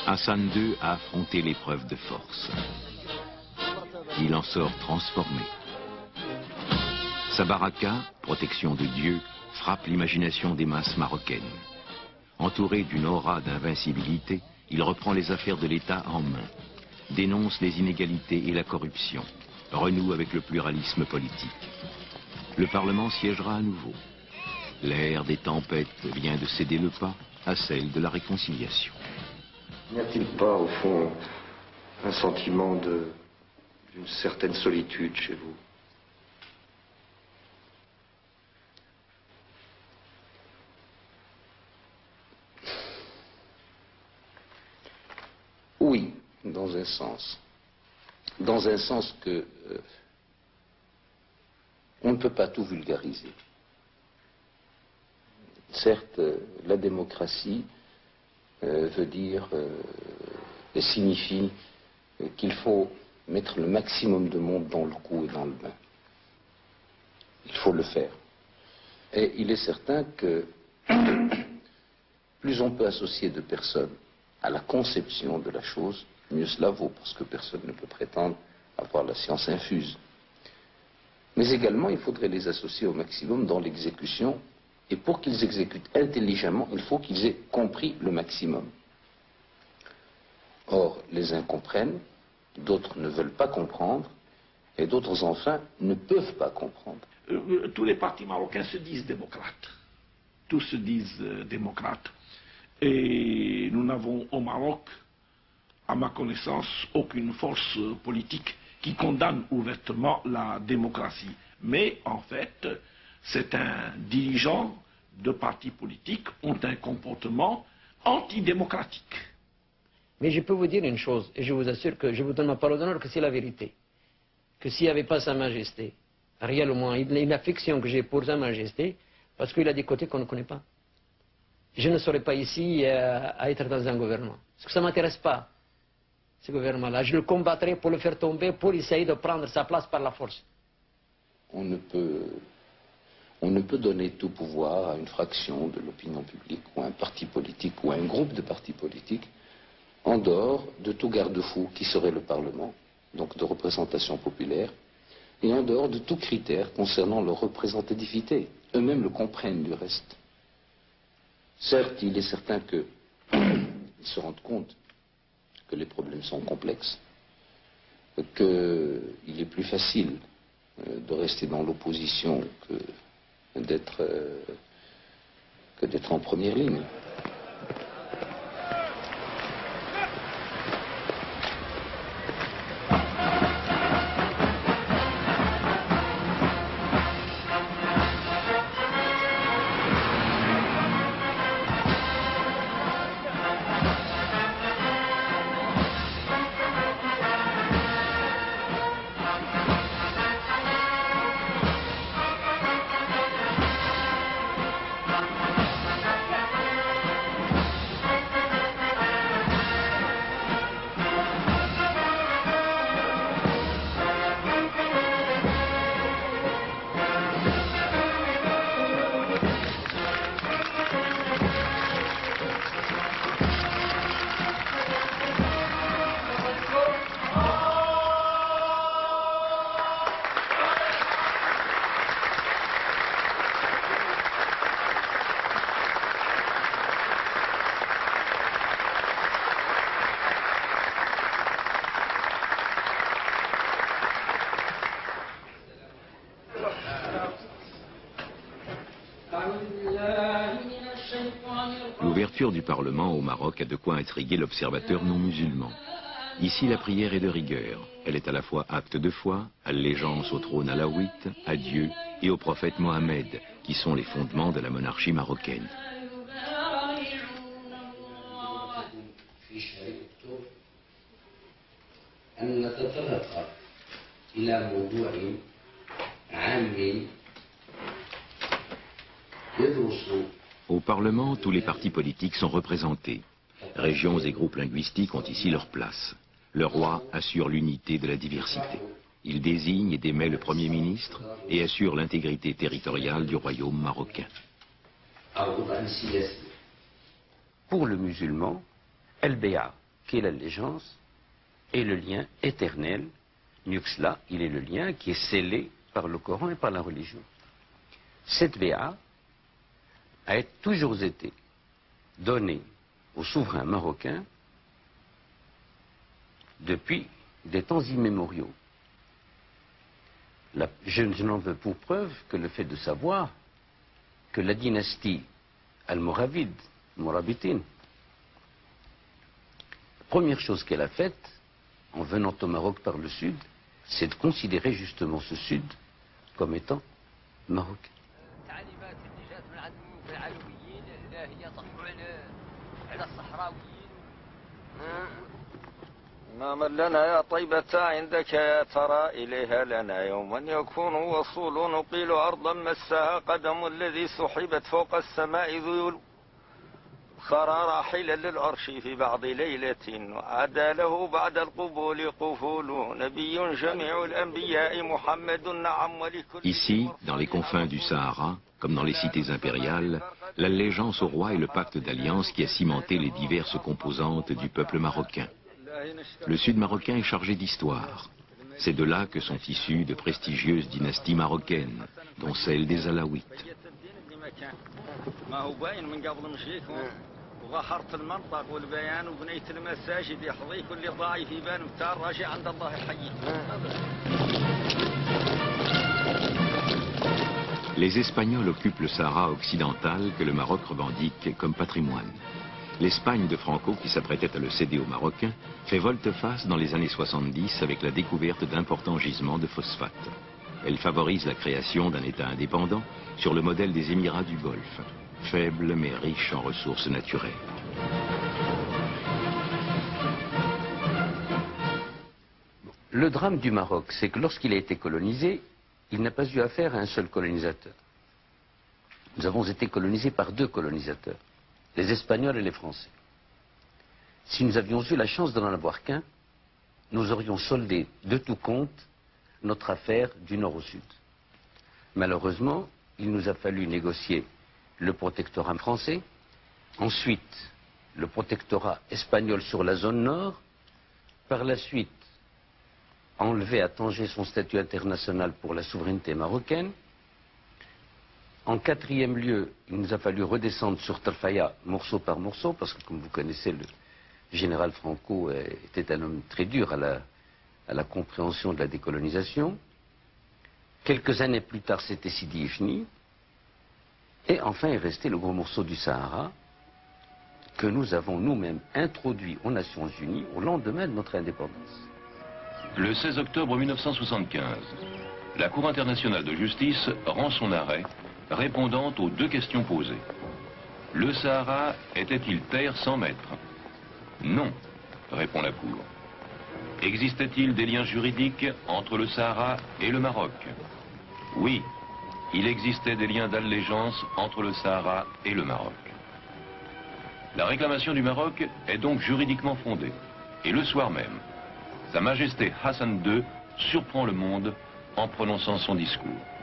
Hassan II a affronté l'épreuve de force. Il en sort transformé. Sa baraka, protection de Dieu, frappe l'imagination des masses marocaines. Entouré d'une aura d'invincibilité, il reprend les affaires de l'État en main, dénonce les inégalités et la corruption, renoue avec le pluralisme politique. Le Parlement siégera à nouveau. L'ère des tempêtes vient de céder le pas à celle de la réconciliation. N'y a-t-il pas, au fond, un sentiment d'une certaine solitude chez vous? Oui, dans un sens. Dans un sens que on ne peut pas tout vulgariser. Certes, la démocratie veut dire et signifie qu'il faut mettre le maximum de monde dans le coup et dans le bain. Il faut le faire. Et il est certain que plus on peut associer de personnes à la conception de la chose, mieux cela vaut, parce que personne ne peut prétendre avoir la science infuse. Mais également, il faudrait les associer au maximum dans l'exécution, et pour qu'ils exécutent intelligemment, il faut qu'ils aient compris le maximum. Or, les uns comprennent, d'autres ne veulent pas comprendre, et d'autres enfin ne peuvent pas comprendre. Tous les partis marocains se disent démocrates. Tous se disent démocrates. Et nous n'avons au Maroc, à ma connaissance, aucune force politique qui condamne ouvertement la démocratie. Mais en fait, certains dirigeants de partis politiques ont un comportement antidémocratique. Mais je peux vous dire une chose, et je vous assure que je vous donne ma parole d'honneur que c'est la vérité. Que s'il n'y avait pas Sa Majesté, réellement, une affection que j'ai pour Sa Majesté, parce qu'il a des côtés qu'on ne connaît pas. Je ne serais pas ici à être dans un gouvernement. Parce que ça ne m'intéresse pas, ce gouvernement-là. Je le combattrai pour le faire tomber, pour essayer de prendre sa place par la force. On ne peut donner tout pouvoir à une fraction de l'opinion publique, ou à un parti politique, ou à un groupe de partis politiques, en dehors de tout garde-fou qui serait le Parlement, donc de représentation populaire, et en dehors de tout critère concernant leur représentativité. Eux-mêmes le comprennent du reste. Certes, il est certain qu'ils se rendent compte que les problèmes sont complexes, qu'il est plus facile de rester dans l'opposition que d'être en première ligne. L'ouverture du Parlement au Maroc a de quoi intriguer l'observateur non musulman. Ici, la prière est de rigueur. Elle est à la fois acte de foi, allégeance au trône alaouite, à Dieu et au prophète Mohammed, qui sont les fondements de la monarchie marocaine. Au Parlement, tous les partis politiques sont représentés. Régions et groupes linguistiques ont ici leur place. Le roi assure l'unité de la diversité. Il désigne et démet le Premier ministre et assure l'intégrité territoriale du royaume marocain. Pour le musulman, LBA, qu'est l'allégeance et le lien éternel. Mieux que cela, il est le lien qui est scellé par le Coran et par la religion. Cette béa a toujours été donnée aux souverains marocains depuis des temps immémoriaux. Je n'en veux pour preuve que le fait de savoir que la dynastie almoravide, Mourabitine, la première chose qu'elle a faite, en venant au Maroc par le sud, c'est de considérer justement ce sud comme étant marocain. ما ملنا يا طيبة عندك يا ترى إليها لنا يوما يكون وصول نقيل أرضا مسها قدم الذي سحبت فوق السماء ذيول خرى راحلا للعرش في بعض ليلة وعدا له بعد القبول قفول نبي جميع الأنبياء محمد نعم ولكل. Ici, dans les confins du Sahara, comme dans les cités impériales, l'allégeance au roi est le pacte d'alliance qui a cimenté les diverses composantes du peuple marocain. Le sud marocain est chargé d'histoire. C'est de là que sont issues de prestigieuses dynasties marocaines, dont celle des Alaouites. Les Espagnols occupent le Sahara occidental que le Maroc revendique comme patrimoine. L'Espagne de Franco, qui s'apprêtait à le céder aux Marocains, fait volte-face dans les années 70 avec la découverte d'importants gisements de phosphate. Elle favorise la création d'un État indépendant sur le modèle des Émirats du Golfe, faible mais riche en ressources naturelles. Le drame du Maroc, c'est que lorsqu'il a été colonisé, il n'a pas eu affaire à un seul colonisateur. Nous avons été colonisés par deux colonisateurs, les Espagnols et les Français. Si nous avions eu la chance de n'en avoir qu'un, nous aurions soldé de tout compte notre affaire du nord au sud. Malheureusement, il nous a fallu négocier le protectorat français, ensuite le protectorat espagnol sur la zone nord, par la suite enlever à Tanger son statut international pour la souveraineté marocaine. En quatrième lieu, il nous a fallu redescendre sur Tarfaya morceau par morceau, parce que comme vous connaissez, le général Franco était un homme très dur à la compréhension de la décolonisation. Quelques années plus tard, c'était Sidi Ifni. Et enfin est resté le gros morceau du Sahara, que nous avons nous-mêmes introduit aux Nations Unies au lendemain de notre indépendance. Le 16 octobre 1975, la Cour internationale de justice rend son arrêt répondant aux deux questions posées. Le Sahara était-il terre sans maître? Non, répond la Cour. Existait-il des liens juridiques entre le Sahara et le Maroc? Oui, il existait des liens d'allégeance entre le Sahara et le Maroc. La réclamation du Maroc est donc juridiquement fondée. Et le soir même, Sa Majesté Hassan II surprend le monde en prononçant son discours.